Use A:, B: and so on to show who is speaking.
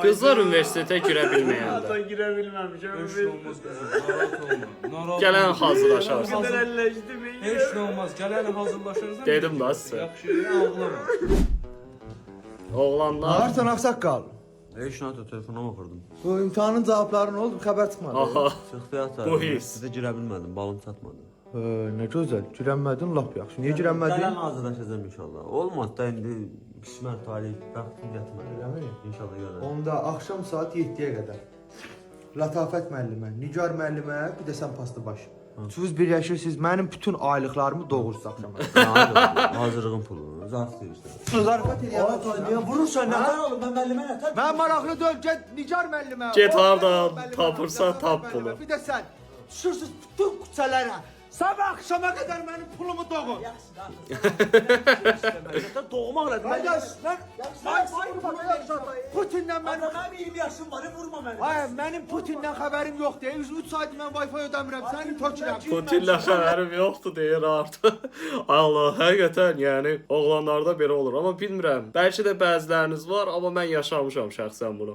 A: Qızlar universitetə girə bilməyəndə.
B: Ata girə bilməmişəm.
C: Heç nə olmaz qızım, narahat olma. Narahat
A: Gələn
C: olma.
A: hazırlaşarsın.
B: Qədər əlləşdim.
C: Heç nə olmaz, gələn hazırlaşırsan.
A: Dedim da sizə.
C: Yaxşı, ağlama.
A: Oğlanlar.
D: Arsan Aksaqqal.
E: Heç nə telefona baxırdım.
D: Bu imtahanın cavabları nə oldu? Xəbər çıxmadı.
A: Aha.
E: Çıxdı yataq.
A: Bu his.
E: Sizə girə bilmədim, balım çatmadı.
D: Nə gözəl. Girənmədin lap yaxşı. Niyə girənmədin?
E: Gələn hazırlaşacağam inşallah. Olmaz da indi qismət talih bəxtim gətirmədi.
D: Eləmi?
E: İnşallah görərəm.
D: Onda axşam saat 7-yə qədər. Latafət müəllimə, Nigar müəllimə, bir də sən pastı baş. Siz birləşirsiniz, mənim bütün aylıqlarımı doğursunuz axşama.
E: Hazırlığın pulunu, zarf deyirsən.
D: Zarafat eləyəm.
E: Niyə vurursan? Nə var oğlum? Mən müəllimə nə?
D: Mən maraqlı deyil, get Nigar müəllimə.
A: Get
D: o
A: harda
D: müəllimə,
A: tapırsan
D: Latafət
A: tap
D: müəllimə.
A: pulu.
D: Bir də sən düşürsünüz bütün küçələrə. Sabah axşama qədər mənim pulumu doğur.
E: Doğmaq elədim.
D: Qardaş, mən Putinlə mən
E: Mənim 20 yaşım var, vurma məni.
D: Ay, mənim Putinlə xəbərim yoxdur. 3 saat mən Wi-Fi ödəmirəm. Sənin tökürəm.
A: Putinlə xəbərim yoxdur deyir artıq. Allah, həqiqətən, yəni oğlanlarda belə olur, amma bilmirəm. Bəlkə də bəziləriniz var, amma mən yaşamışam şəxsən bunu.